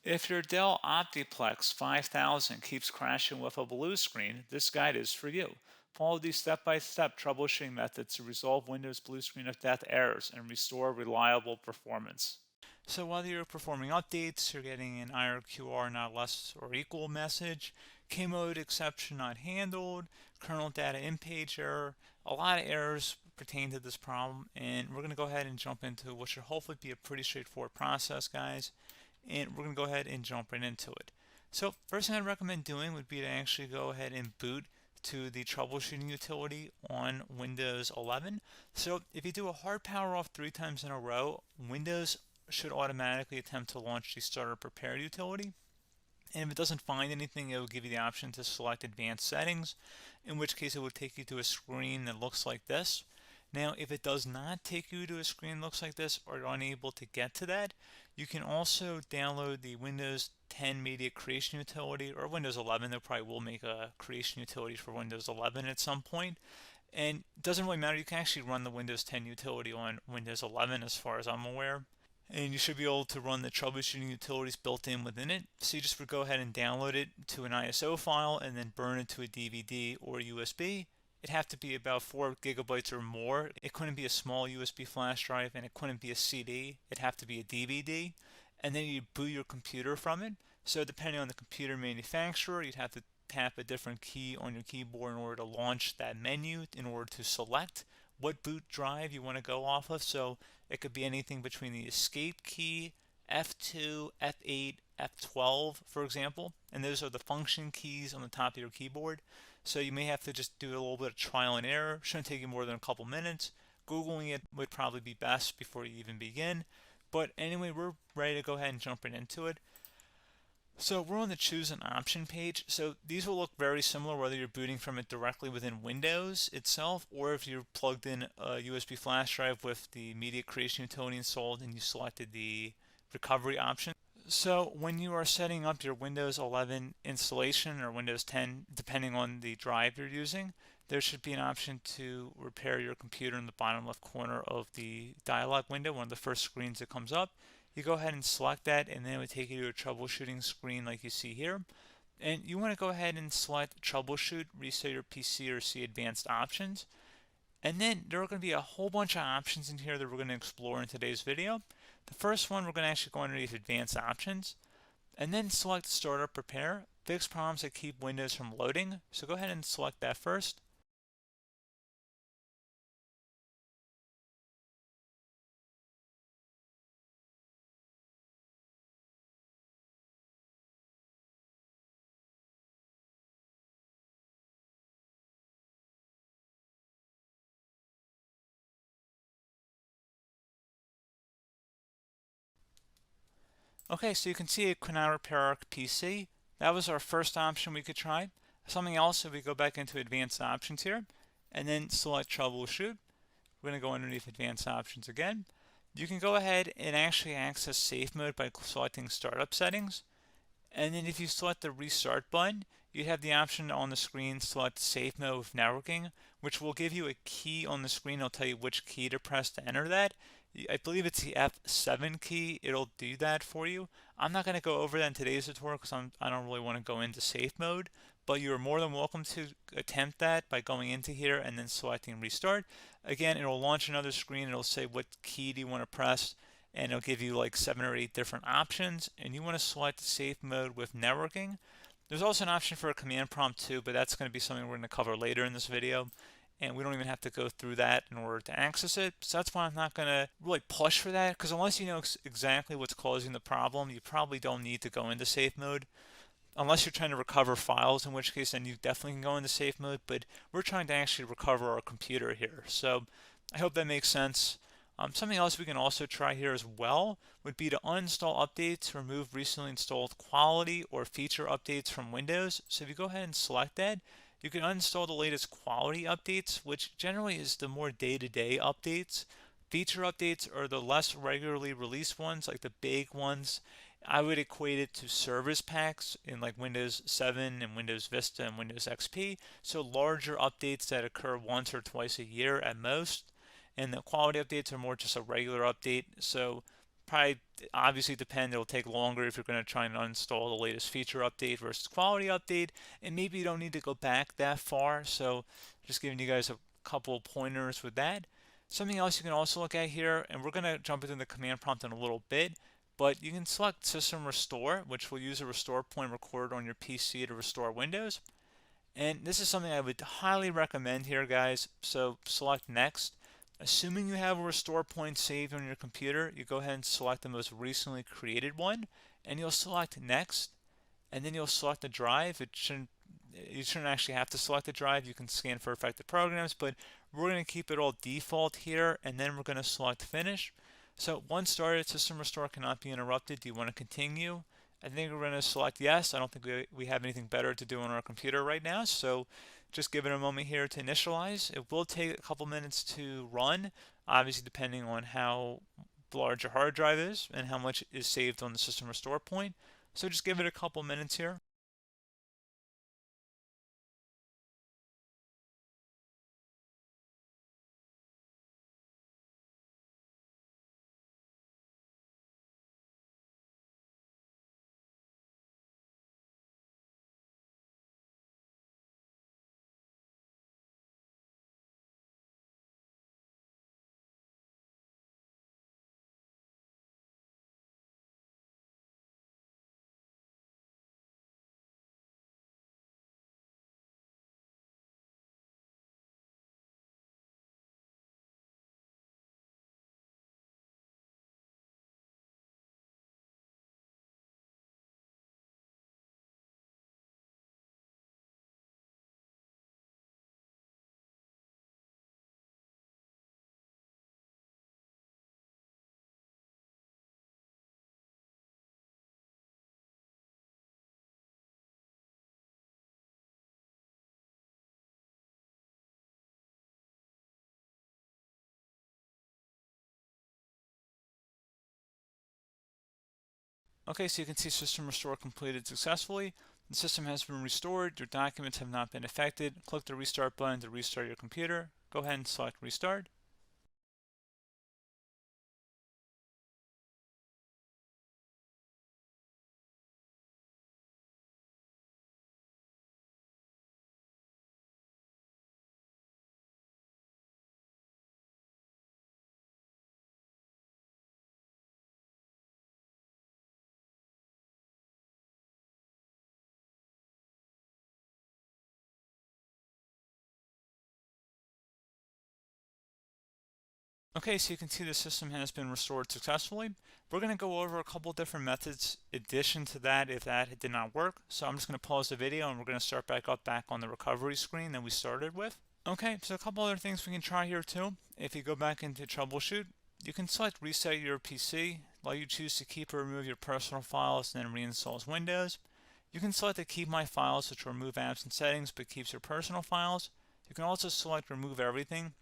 If your Dell OptiPlex 5000 keeps crashing with a blue screen, this guide is for you. Follow these step-by-step troubleshooting methods to resolve Windows blue screen of death errors and restore reliable performance. So while you're performing updates, you're getting an IRQR not less or equal message, K-mode exception not handled, kernel data in page error, a lot of errors pertain to this problem, and we're going to go ahead and jump into what should hopefully be a pretty straightforward process, guys, and we're going to go ahead and jump right into it. So first thing I'd recommend doing would be to actually go ahead and boot to the troubleshooting utility on Windows 11. So if you do a hard power off 3 times in a row, Windows should automatically attempt to launch the starter prepare utility. And if it doesn't find anything, it will give you the option to select advanced settings, in which case it would take you to a screen that looks like this. Now, if it does not take you to a screen that looks like this or you're unable to get to that, you can also download the Windows 10 Media Creation Utility, or Windows 11. They probably will make a creation utility for Windows 11 at some point. And it doesn't really matter. You can actually run the Windows 10 utility on Windows 11 as far as I'm aware. And you should be able to run the troubleshooting utilities built in within it. So you just would go ahead and download it to an ISO file and then burn it to a DVD or USB. It'd have to be about 4 gigabytes or more. It couldn't be a small USB flash drive, and it couldn't be a CD. It'd have to be a DVD. And then you'd boot your computer from it. So depending on the computer manufacturer, you'd have to tap a different key on your keyboard in order to launch that menu, in order to select what boot drive you want to go off of. So it could be anything between the escape key, F2, F8, F12, for example, and those are the function keys on the top of your keyboard. So you may have to just do a little bit of trial and error. Shouldn't take you more than a couple minutes. Googling it would probably be best before you even begin. But anyway, we're ready to go ahead and jump right into it. So we're on the choose an option page. So these will look very similar whether you're booting from it directly within Windows itself, or if you're plugged in a USB flash drive with the media creation utility installed and you selected the recovery option. So when you are setting up your Windows 11 installation or Windows 10, depending on the drive you're using, there should be an option to repair your computer in the bottom left corner of the dialog window, one of the first screens that comes up. You go ahead and select that, and then it would take you to a troubleshooting screen like you see here. And you want to go ahead and select troubleshoot, reset your PC, or see advanced options. And then there are going to be a whole bunch of options in here that we're going to explore in today's video. The first one, we're going to actually go underneath advanced options and then select startup prepare, fix problems that keep Windows from loading. So go ahead and select that first. Okay, so you can see it could not repair our PC. That was our first option we could try. Something else, if we go back into advanced options here and then select troubleshoot, we're going to go underneath advanced options again. You can go ahead and actually access safe mode by selecting startup settings. And then if you select the restart button, you have the option on the screen select safe mode with networking, which will give you a key on the screen. It'll tell you which key to press to enter that. I believe it's the F7 key. It'll do that for you. I'm not going to go over that in today's tutorial because I don't really want to go into safe mode, but you're more than welcome to attempt that by going into here and then selecting restart. Again, it'll launch another screen. It'll say what key do you want to press, and it'll give you like 7 or 8 different options, and you want to select safe mode with networking. There's also an option for a command prompt too, but that's going to be something we're going to cover later in this video, and we don't even have to go through that in order to access it. So that's why I'm not going to really push for that, because unless you know exactly what's causing the problem, you probably don't need to go into safe mode. Unless you're trying to recover files, in which case then you definitely can go into safe mode, but we're trying to actually recover our computer here. So I hope that makes sense. Something else we can also try here as well would be to uninstall updates, remove recently installed quality or feature updates from Windows. So if you go ahead and select that, you can uninstall the latest quality updates, which generally is the more day-to-day updates. Feature updates are the less regularly released ones, like the big ones. I would equate it to service packs in like Windows 7 and Windows Vista and Windows XP. So larger updates that occur once or twice a year at most. And the quality updates are more just a regular update. So probably obviously depend. It'll take longer if you're going to try and uninstall the latest feature update versus quality update, and maybe you don't need to go back that far. So just giving you guys a couple pointers with that. Something else you can also look at here, and we're going to jump into the command prompt in a little bit, but you can select System Restore, which will use a restore point recorded on your PC to restore Windows. And this is something I would highly recommend here, guys. So select Next. Assuming you have a restore point saved on your computer, you go ahead and select the most recently created one, and you'll select Next, and then you'll select the drive. You shouldn't actually have to select the drive. You can scan for affected programs, but we're going to keep it all default here, and then we're going to select Finish. So once started, System Restore cannot be interrupted. Do you want to continue? I think we're going to select yes. I don't think we have anything better to do on our computer right now, so just give it a moment here to initialize. It will take a couple minutes to run, obviously depending on how large your hard drive is and how much is saved on the System Restore point. So just give it a couple minutes here. Okay, so you can see System Restore completed successfully. The system has been restored. Your documents have not been affected. Click the Restart button to restart your computer. Go ahead and select Restart. Okay, so you can see the system has been restored successfully. We're going to go over a couple different methods in addition to that if that did not work. So I'm just going to pause the video and we're going to start back on the recovery screen that we started with. Okay, so a couple other things we can try here too. If you go back into troubleshoot, you can select reset your PC, while you choose to keep or remove your personal files and then reinstalls Windows. You can select to keep my files, which will remove apps and settings but keeps your personal files. You can also select remove everything,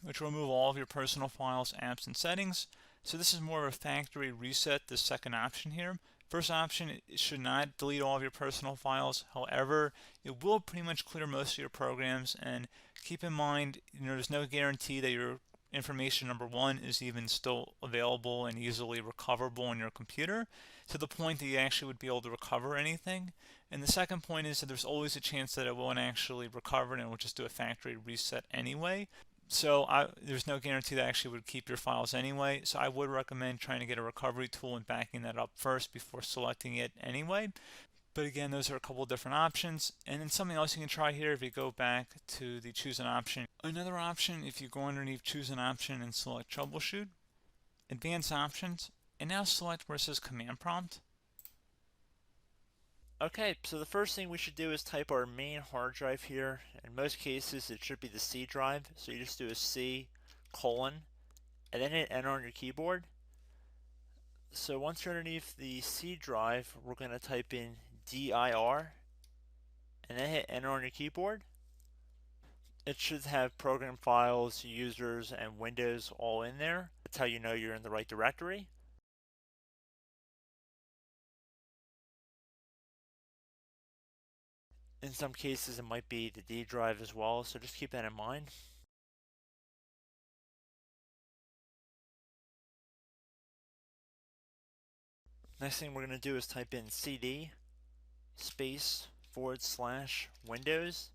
which will remove all of your personal files, apps, and settings. So this is more of a factory reset, the second option here. First option, it should not delete all of your personal files. However, it will pretty much clear most of your programs. And keep in mind, there's no guarantee that your information, number one, is even still available and easily recoverable on your computer to the point that you actually would be able to recover anything. And the second point is that there's always a chance that it won't actually recover and it will just do a factory reset anyway. So there's no guarantee that actually would keep your files anyway. So I would recommend trying to get a recovery tool and backing that up first before selecting it anyway. But again, those are a couple of different options. And then something else you can try here if you go back to the choose an option. Another option, if you go underneath choose an option and select troubleshoot, advanced options, and now select where it says command prompt. Okay, so the first thing we should do is type our main hard drive here. In most cases, it should be the C drive. So you just do a C colon and then hit enter on your keyboard. So once you're underneath the C drive, we're going to type in dir and then hit enter on your keyboard. It should have program files, users, and Windows all in there. That's how you know you're in the right directory. In some cases, it might be the D drive as well, so just keep that in mind. Next thing we're going to do is type in cd space /Windows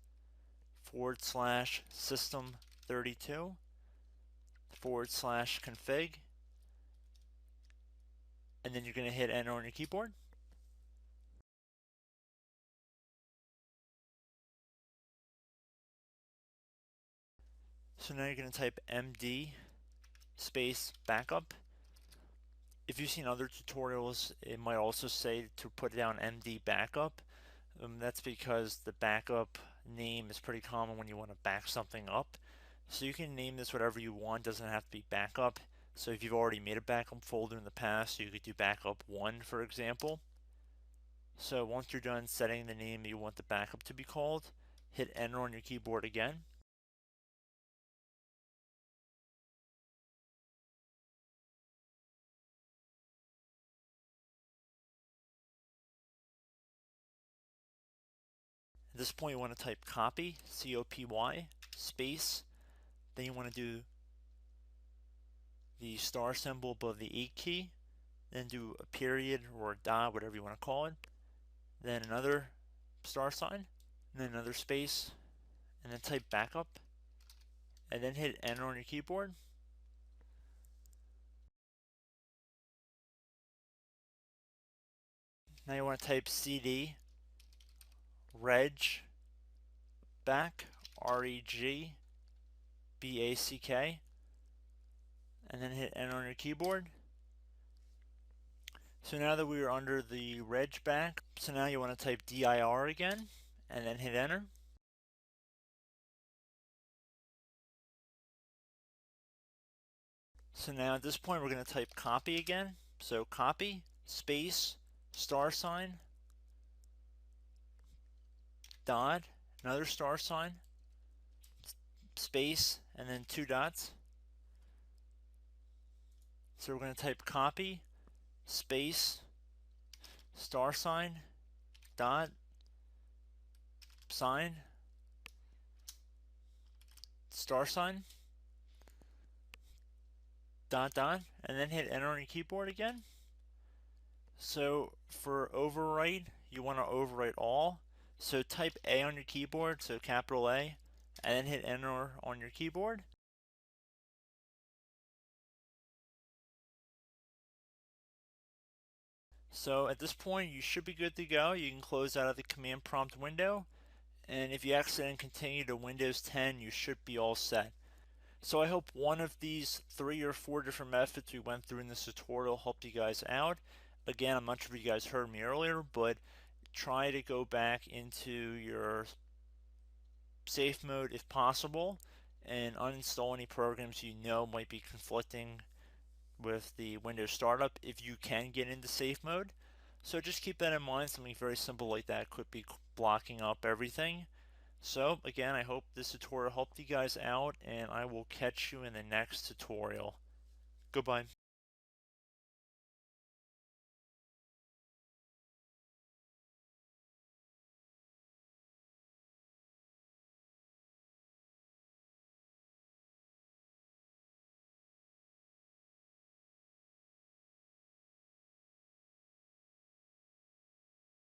/system32 /config, and then you're going to hit enter on your keyboard. So now you're going to type md space backup. If you've seen other tutorials, it might also say to put down md backup. That's because the backup name is pretty common when you want to back something up. So you can name this whatever you want, doesn't have to be backup. So if you've already made a backup folder in the past, you could do backup 1, for example. So once you're done setting the name you want the backup to be called, hit enter on your keyboard again. At this point you want to type copy, C-O-P-Y, space, then you want to do the star symbol above the 8 key, then do a period or a dot, whatever you want to call it, then another star sign, and then another space, and then type backup, and then hit enter on your keyboard. Now you want to type cd reg back, REGBACK, and then hit enter on your keyboard. So now that we are under the reg back, so now you want to type dir again, and then hit enter. So now at this point we're going to type copy again. So copy, space, star sign, dot, another star sign, space, and then 2 dots. So we're going to type copy, space, star sign, dot, sign, star sign, dot, dot, and then hit enter on your keyboard again. So for overwrite, you want to overwrite all. So type A on your keyboard, so capital A, and then hit enter on your keyboard. So at this point you should be good to go. You can close out of the command prompt window, and if you accidentally continue to Windows 10 you should be all set. So I hope one of these 3 or 4 different methods we went through in this tutorial helped you guys out. Again, I'm not sure if you guys heard me earlier, but try to go back into your safe mode if possible and uninstall any programs you know might be conflicting with the Windows startup if you can get into safe mode. So just keep that in mind. Something very simple like that could be blocking up everything. So again, I hope this tutorial helped you guys out, and I will catch you in the next tutorial. Goodbye.